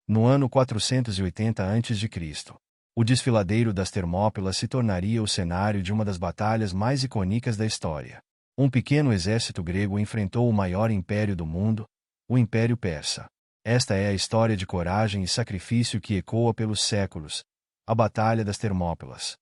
No ano 480 a.C., o desfiladeiro das Termópilas se tornaria o cenário de uma das batalhas mais icônicas da história. Um pequeno exército grego enfrentou o maior império do mundo, o Império Persa. Esta é a história de coragem e sacrifício que ecoa pelos séculos, a Batalha das Termópilas.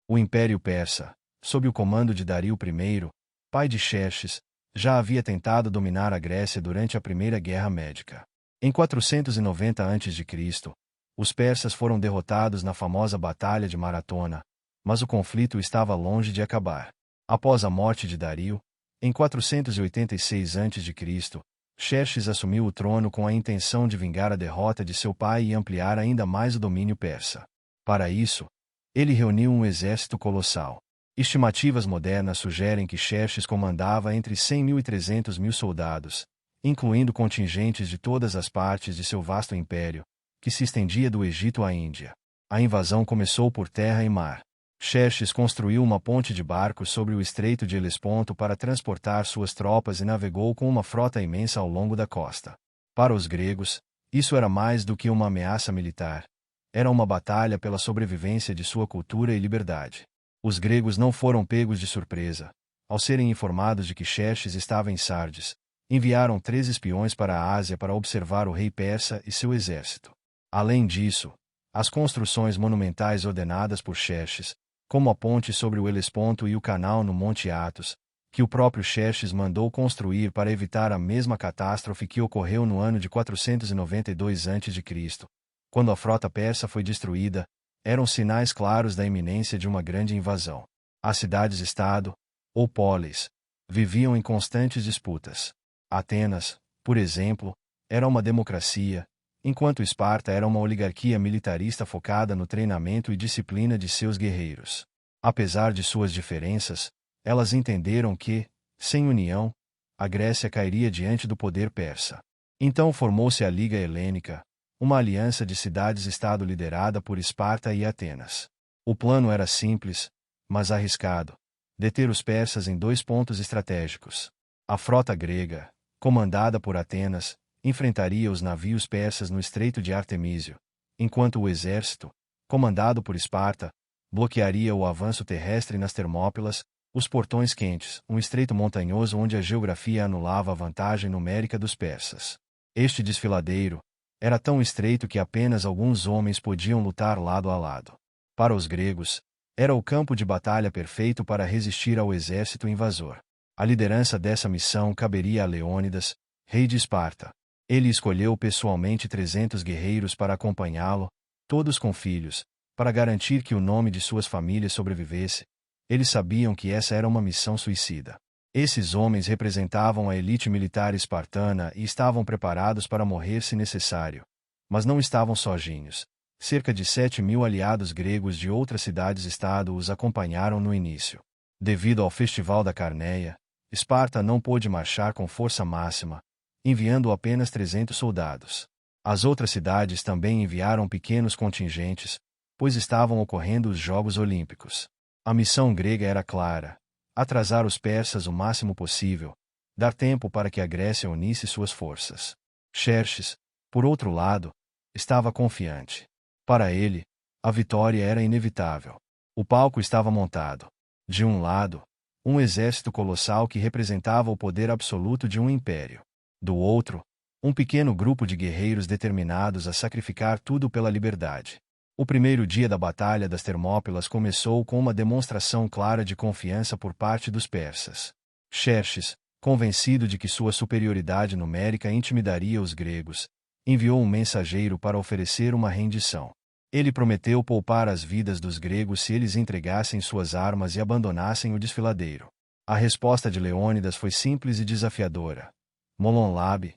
O Império Persa, sob o comando de Dario I, pai de Xerxes, já havia tentado dominar a Grécia durante a Primeira Guerra Médica. Em 490 a.C., os persas foram derrotados na famosa Batalha de Maratona, mas o conflito estava longe de acabar. Após a morte de Dario, em 486 a.C., Xerxes assumiu o trono com a intenção de vingar a derrota de seu pai e ampliar ainda mais o domínio persa. Para isso, ele reuniu um exército colossal. Estimativas modernas sugerem que Xerxes comandava entre 100.000 e 300.000 soldados, incluindo contingentes de todas as partes de seu vasto império, que se estendia do Egito à Índia. A invasão começou por terra e mar. Xerxes construiu uma ponte de barcos sobre o Estreito de Helesponto para transportar suas tropas e navegou com uma frota imensa ao longo da costa. Para os gregos, isso era mais do que uma ameaça militar. Era uma batalha pela sobrevivência de sua cultura e liberdade. Os gregos não foram pegos de surpresa. Ao serem informados de que Xerxes estava em Sardes, enviaram 3 espiões para a Ásia para observar o rei persa e seu exército. Além disso, as construções monumentais ordenadas por Xerxes, como a ponte sobre o Helesponto e o canal no Monte Athos, que o próprio Xerxes mandou construir para evitar a mesma catástrofe que ocorreu no ano de 492 a.C., quando a frota persa foi destruída, eram sinais claros da iminência de uma grande invasão. As cidades-estado, ou polis, viviam em constantes disputas. Atenas, por exemplo, era uma democracia, enquanto Esparta era uma oligarquia militarista focada no treinamento e disciplina de seus guerreiros. Apesar de suas diferenças, elas entenderam que, sem união, a Grécia cairia diante do poder persa. Então formou-se a Liga Helênica, uma aliança de cidades-estado liderada por Esparta e Atenas. O plano era simples, mas arriscado: deter os persas em 2 pontos estratégicos. A frota grega, comandada por Atenas, enfrentaria os navios persas no Estreito de Artemísio, enquanto o exército, comandado por Esparta, bloquearia o avanço terrestre nas Termópilas, os portões quentes, um estreito montanhoso onde a geografia anulava a vantagem numérica dos persas. Este desfiladeiro era tão estreito que apenas alguns homens podiam lutar lado a lado. Para os gregos, era o campo de batalha perfeito para resistir ao exército invasor. A liderança dessa missão caberia a Leônidas, rei de Esparta. Ele escolheu pessoalmente 300 guerreiros para acompanhá-lo, todos com filhos, para garantir que o nome de suas famílias sobrevivesse. Eles sabiam que essa era uma missão suicida. Esses homens representavam a elite militar espartana e estavam preparados para morrer se necessário. Mas não estavam sozinhos. Cerca de 7.000 aliados gregos de outras cidades-estado os acompanharam no início. Devido ao Festival da Carneia, Esparta não pôde marchar com força máxima, enviando apenas 300 soldados. As outras cidades também enviaram pequenos contingentes, pois estavam ocorrendo os Jogos Olímpicos. A missão grega era clara: atrasar os persas o máximo possível, dar tempo para que a Grécia unisse suas forças. Xerxes, por outro lado, estava confiante. Para ele, a vitória era inevitável. O palco estava montado. De um lado, um exército colossal que representava o poder absoluto de um império. Do outro, um pequeno grupo de guerreiros determinados a sacrificar tudo pela liberdade. O primeiro dia da Batalha das Termópilas começou com uma demonstração clara de confiança por parte dos persas. Xerxes, convencido de que sua superioridade numérica intimidaria os gregos, enviou um mensageiro para oferecer uma rendição. Ele prometeu poupar as vidas dos gregos se eles entregassem suas armas e abandonassem o desfiladeiro. A resposta de Leônidas foi simples e desafiadora: Molon-Labe,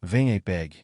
venha e pegue.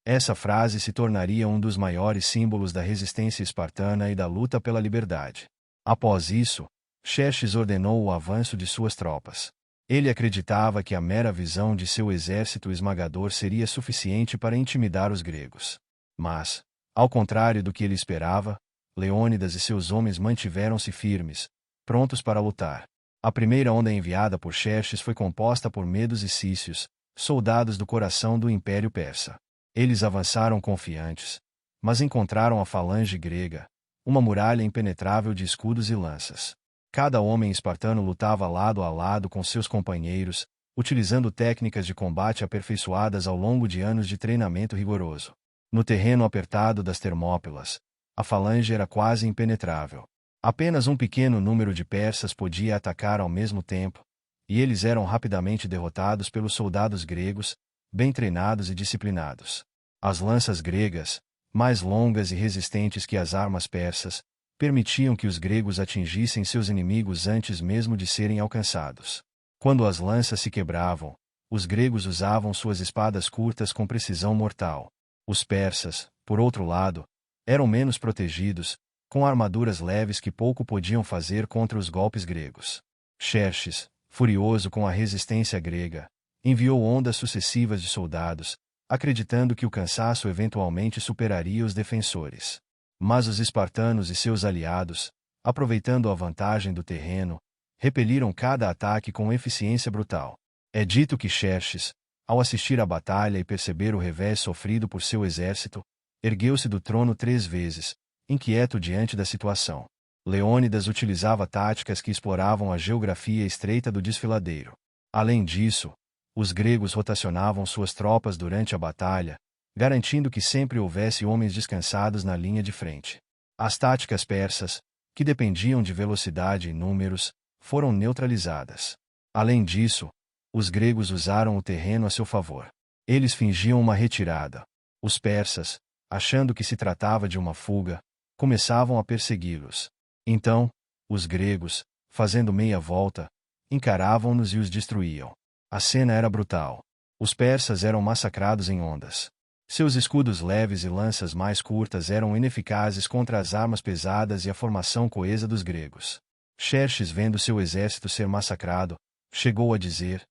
Essa frase se tornaria um dos maiores símbolos da resistência espartana e da luta pela liberdade. Após isso, Xerxes ordenou o avanço de suas tropas. Ele acreditava que a mera visão de seu exército esmagador seria suficiente para intimidar os gregos. Mas, ao contrário do que ele esperava, Leônidas e seus homens mantiveram-se firmes, prontos para lutar. A primeira onda enviada por Xerxes foi composta por medos e cícios, soldados do coração do Império Persa. Eles avançaram confiantes, mas encontraram a falange grega, uma muralha impenetrável de escudos e lanças. Cada homem espartano lutava lado a lado com seus companheiros, utilizando técnicas de combate aperfeiçoadas ao longo de anos de treinamento rigoroso. No terreno apertado das Termópilas, a falange era quase impenetrável. Apenas um pequeno número de persas podia atacar ao mesmo tempo, e eles eram rapidamente derrotados pelos soldados gregos, bem treinados e disciplinados. As lanças gregas, mais longas e resistentes que as armas persas, permitiam que os gregos atingissem seus inimigos antes mesmo de serem alcançados. Quando as lanças se quebravam, os gregos usavam suas espadas curtas com precisão mortal. Os persas, por outro lado, eram menos protegidos, com armaduras leves que pouco podiam fazer contra os golpes gregos. Xerxes, furioso com a resistência grega, enviou ondas sucessivas de soldados, acreditando que o cansaço eventualmente superaria os defensores. Mas os espartanos e seus aliados, aproveitando a vantagem do terreno, repeliram cada ataque com eficiência brutal. É dito que Xerxes, ao assistir à batalha e perceber o revés sofrido por seu exército, ergueu-se do trono 3 vezes, inquieto diante da situação. Leônidas utilizava táticas que exploravam a geografia estreita do desfiladeiro. Além disso, os gregos rotacionavam suas tropas durante a batalha, garantindo que sempre houvesse homens descansados na linha de frente. As táticas persas, que dependiam de velocidade e números, foram neutralizadas. Além disso, os gregos usaram o terreno a seu favor. Eles fingiam uma retirada. Os persas, achando que se tratava de uma fuga, começavam a persegui-los. Então, os gregos, fazendo meia volta, encaravam-nos e os destruíam. A cena era brutal. Os persas eram massacrados em ondas. Seus escudos leves e lanças mais curtas eram ineficazes contra as armas pesadas e a formação coesa dos gregos. Xerxes, vendo seu exército ser massacrado, chegou a dizer: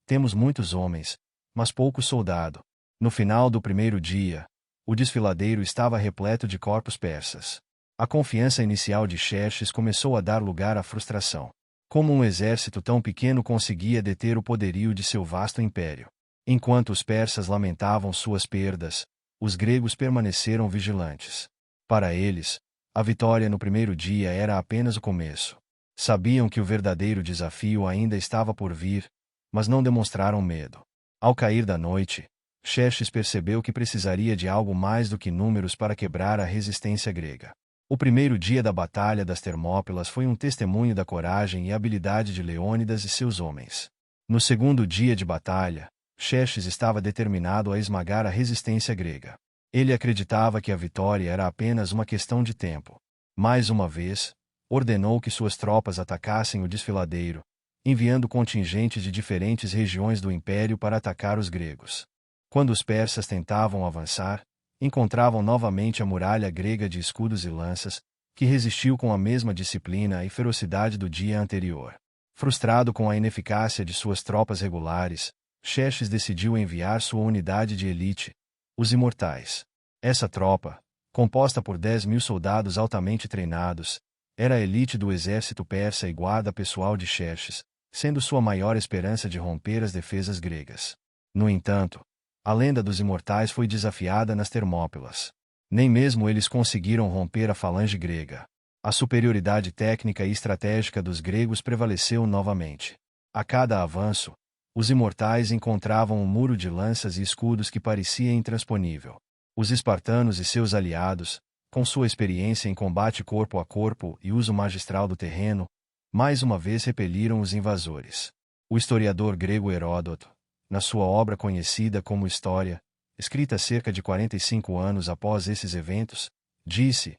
"Temos muitos homens, mas pouco soldado." No final do primeiro dia, o desfiladeiro estava repleto de corpos persas. A confiança inicial de Xerxes começou a dar lugar à frustração. Como um exército tão pequeno conseguia deter o poderio de seu vasto império? Enquanto os persas lamentavam suas perdas, os gregos permaneceram vigilantes. Para eles, a vitória no primeiro dia era apenas o começo. Sabiam que o verdadeiro desafio ainda estava por vir, mas não demonstraram medo. Ao cair da noite, Xerxes percebeu que precisaria de algo mais do que números para quebrar a resistência grega. O primeiro dia da Batalha das Termópilas foi um testemunho da coragem e habilidade de Leônidas e seus homens. No segundo dia de batalha, Xerxes estava determinado a esmagar a resistência grega. Ele acreditava que a vitória era apenas uma questão de tempo. Mais uma vez, ordenou que suas tropas atacassem o desfiladeiro, enviando contingentes de diferentes regiões do império para atacar os gregos. Quando os persas tentavam avançar, encontravam novamente a muralha grega de escudos e lanças, que resistiu com a mesma disciplina e ferocidade do dia anterior. Frustrado com a ineficácia de suas tropas regulares, Xerxes decidiu enviar sua unidade de elite, os Imortais. Essa tropa, composta por 10.000 soldados altamente treinados, era a elite do exército persa e guarda pessoal de Xerxes, sendo sua maior esperança de romper as defesas gregas. No entanto, a lenda dos Imortais foi desafiada nas Termópilas. Nem mesmo eles conseguiram romper a falange grega. A superioridade técnica e estratégica dos gregos prevaleceu novamente. A cada avanço, os Imortais encontravam um muro de lanças e escudos que parecia intransponível. Os espartanos e seus aliados, com sua experiência em combate corpo a corpo e uso magistral do terreno, mais uma vez repeliram os invasores. O historiador grego Heródoto, na sua obra conhecida como História, escrita cerca de 45 anos após esses eventos, disse: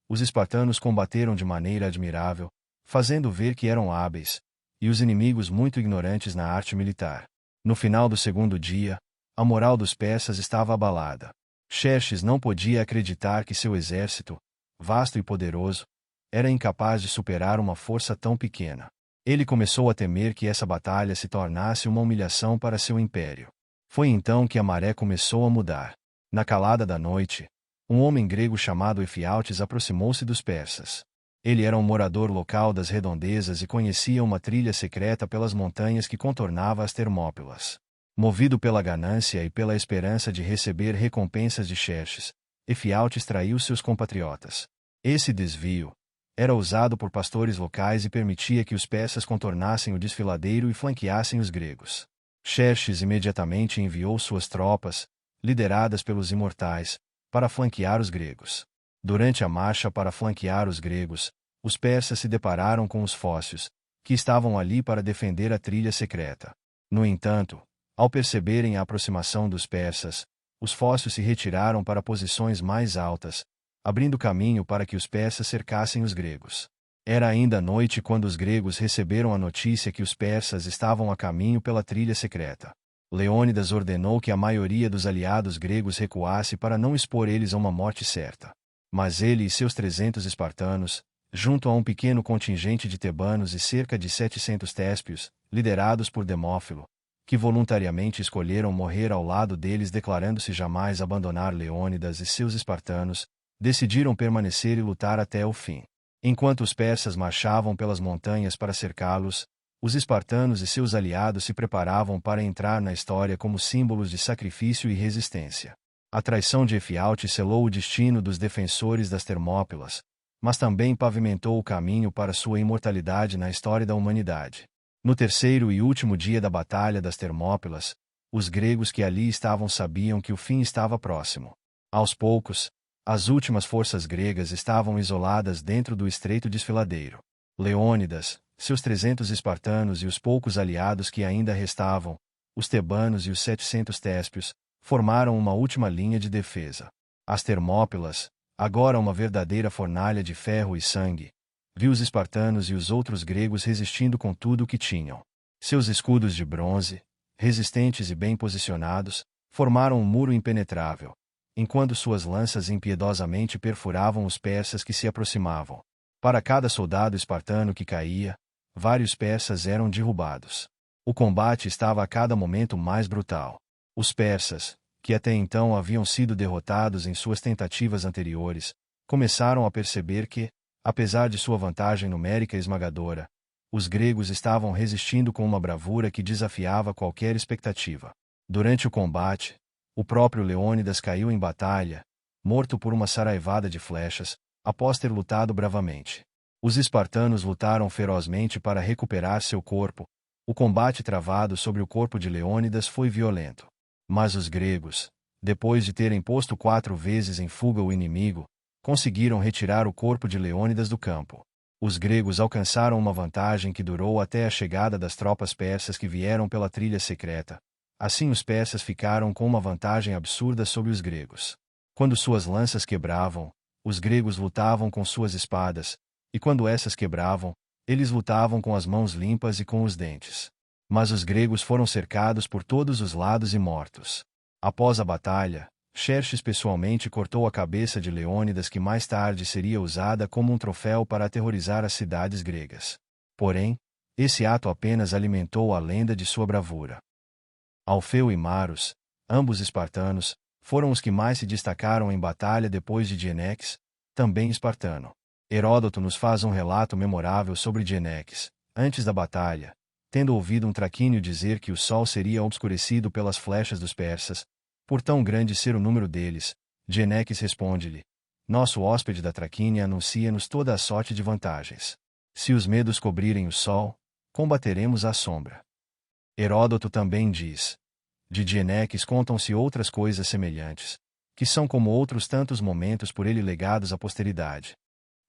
"Os espartanos combateram de maneira admirável, fazendo ver que eram hábeis, e os inimigos muito ignorantes na arte militar." No final do segundo dia, a moral dos persas estava abalada. Xerxes não podia acreditar que seu exército, vasto e poderoso, era incapaz de superar uma força tão pequena. Ele começou a temer que essa batalha se tornasse uma humilhação para seu império. Foi então que a maré começou a mudar. Na calada da noite, um homem grego chamado Efialtes aproximou-se dos persas. Ele era um morador local das redondezas e conhecia uma trilha secreta pelas montanhas que contornava as Termópilas. Movido pela ganância e pela esperança de receber recompensas de Xerxes, Efialtes traiu seus compatriotas. Esse desvio era usado por pastores locais e permitia que os persas contornassem o desfiladeiro e flanqueassem os gregos. Xerxes imediatamente enviou suas tropas, lideradas pelos imortais, para flanquear os gregos. Durante a marcha para flanquear os gregos, os persas se depararam com os fócios, que estavam ali para defender a trilha secreta. No entanto, ao perceberem a aproximação dos persas, os fócios se retiraram para posições mais altas, abrindo caminho para que os persas cercassem os gregos. Era ainda noite quando os gregos receberam a notícia que os persas estavam a caminho pela trilha secreta. Leônidas ordenou que a maioria dos aliados gregos recuasse para não expor eles a uma morte certa. Mas ele e seus 300 espartanos, junto a um pequeno contingente de tebanos e cerca de 700 téspios, liderados por Demófilo, que voluntariamente escolheram morrer ao lado deles declarando-se jamais abandonar Leônidas e seus espartanos, decidiram permanecer e lutar até o fim. Enquanto os persas marchavam pelas montanhas para cercá-los, os espartanos e seus aliados se preparavam para entrar na história como símbolos de sacrifício e resistência. A traição de Efialtes selou o destino dos defensores das Termópilas, mas também pavimentou o caminho para sua imortalidade na história da humanidade. No terceiro e último dia da Batalha das Termópilas, os gregos que ali estavam sabiam que o fim estava próximo. Aos poucos, as últimas forças gregas estavam isoladas dentro do estreito desfiladeiro. Leônidas, seus 300 espartanos e os poucos aliados que ainda restavam, os tebanos e os 700 téspios, formaram uma última linha de defesa. As Termópilas, agora uma verdadeira fornalha de ferro e sangue, viu os espartanos e os outros gregos resistindo com tudo o que tinham. Seus escudos de bronze, resistentes e bem posicionados, formaram um muro impenetrável, enquanto suas lanças impiedosamente perfuravam os persas que se aproximavam. Para cada soldado espartano que caía, vários persas eram derrubados. O combate estava a cada momento mais brutal. Os persas, que até então haviam sido derrotados em suas tentativas anteriores, começaram a perceber que, apesar de sua vantagem numérica esmagadora, os gregos estavam resistindo com uma bravura que desafiava qualquer expectativa. Durante o combate, o próprio Leônidas caiu em batalha, morto por uma saraivada de flechas, após ter lutado bravamente. Os espartanos lutaram ferozmente para recuperar seu corpo. O combate travado sobre o corpo de Leônidas foi violento. Mas os gregos, depois de terem posto 4 vezes em fuga o inimigo, conseguiram retirar o corpo de Leônidas do campo. Os gregos alcançaram uma vantagem que durou até a chegada das tropas persas que vieram pela trilha secreta. Assim os persas ficaram com uma vantagem absurda sobre os gregos. Quando suas lanças quebravam, os gregos lutavam com suas espadas, e quando essas quebravam, eles lutavam com as mãos limpas e com os dentes. Mas os gregos foram cercados por todos os lados e mortos. Após a batalha, Xerxes pessoalmente cortou a cabeça de Leônidas, que mais tarde seria usada como um troféu para aterrorizar as cidades gregas. Porém, esse ato apenas alimentou a lenda de sua bravura. Alfeu e Maros, ambos espartanos, foram os que mais se destacaram em batalha depois de Dieneques, também espartano. Heródoto nos faz um relato memorável sobre Dieneques, antes da batalha, tendo ouvido um traquínio dizer que o sol seria obscurecido pelas flechas dos persas, por tão grande ser o número deles. Dieneques responde-lhe: nosso hóspede da Traquínia anuncia-nos toda a sorte de vantagens. Se os medos cobrirem o sol, combateremos à sombra. Heródoto também diz: de Dieneques contam-se outras coisas semelhantes, que são como outros tantos momentos por ele legados à posteridade.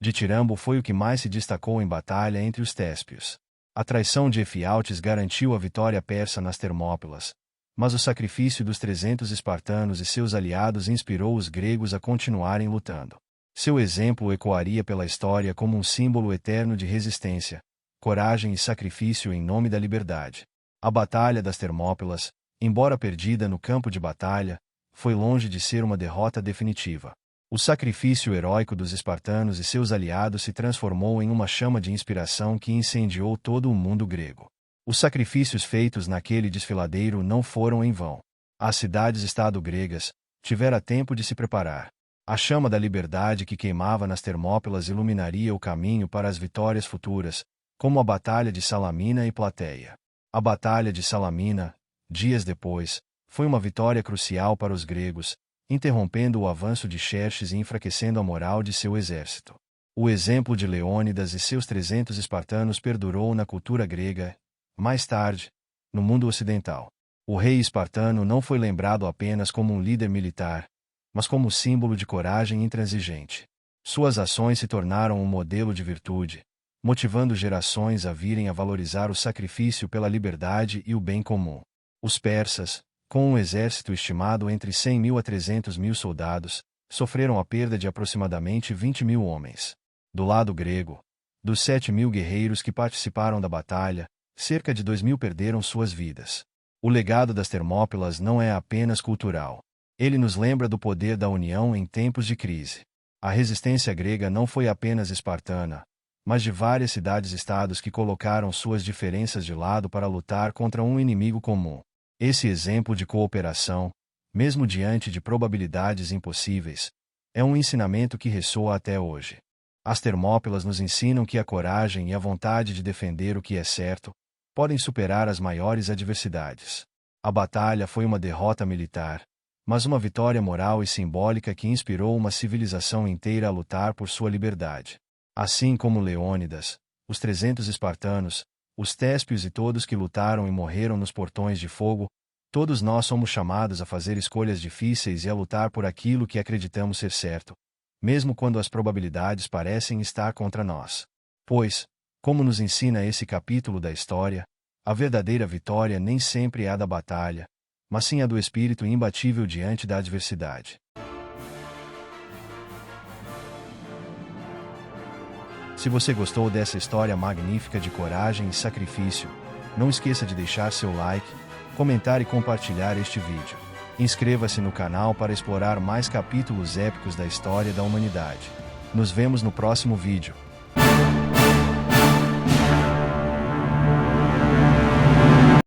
Ditirambo foi o que mais se destacou em batalha entre os téspios. A traição de Efialtes garantiu a vitória persa nas Termópilas, mas o sacrifício dos 300 espartanos e seus aliados inspirou os gregos a continuarem lutando. Seu exemplo ecoaria pela história como um símbolo eterno de resistência, coragem e sacrifício em nome da liberdade. A Batalha das Termópilas, embora perdida no campo de batalha, foi longe de ser uma derrota definitiva. O sacrifício heróico dos espartanos e seus aliados se transformou em uma chama de inspiração que incendiou todo o mundo grego. Os sacrifícios feitos naquele desfiladeiro não foram em vão. As cidades-estado gregas tiveram tempo de se preparar. A chama da liberdade que queimava nas Termópilas iluminaria o caminho para as vitórias futuras, como a Batalha de Salamina e Plateia. A Batalha de Salamina, Dias depois, foi uma vitória crucial para os gregos, interrompendo o avanço de Xerxes e enfraquecendo a moral de seu exército. O exemplo de Leônidas e seus 300 espartanos perdurou na cultura grega. Mais tarde, no mundo ocidental, o rei espartano não foi lembrado apenas como um líder militar, mas como símbolo de coragem intransigente. Suas ações se tornaram um modelo de virtude, motivando gerações a virem a valorizar o sacrifício pela liberdade e o bem comum. Os persas, com um exército estimado entre 100 mil a 300 mil soldados, sofreram a perda de aproximadamente 20 mil homens. Do lado grego, dos 7 mil guerreiros que participaram da batalha, cerca de 2 mil perderam suas vidas. O legado das Termópilas não é apenas cultural. Ele nos lembra do poder da união em tempos de crise. A resistência grega não foi apenas espartana, mas de várias cidades-estados que colocaram suas diferenças de lado para lutar contra um inimigo comum. Esse exemplo de cooperação, mesmo diante de probabilidades impossíveis, é um ensinamento que ressoa até hoje. As Termópilas nos ensinam que a coragem e a vontade de defender o que é certo podem superar as maiores adversidades. A batalha foi uma derrota militar, mas uma vitória moral e simbólica que inspirou uma civilização inteira a lutar por sua liberdade. Assim como Leônidas, os 300 espartanos, os téspios e todos que lutaram e morreram nos portões de fogo, todos nós somos chamados a fazer escolhas difíceis e a lutar por aquilo que acreditamos ser certo, mesmo quando as probabilidades parecem estar contra nós. Pois, como nos ensina esse capítulo da história, a verdadeira vitória nem sempre é a da batalha, mas sim a do espírito imbatível diante da adversidade. Se você gostou dessa história magnífica de coragem e sacrifício, não esqueça de deixar seu like, comentar e compartilhar este vídeo. Inscreva-se no canal para explorar mais capítulos épicos da história da humanidade. Nos vemos no próximo vídeo.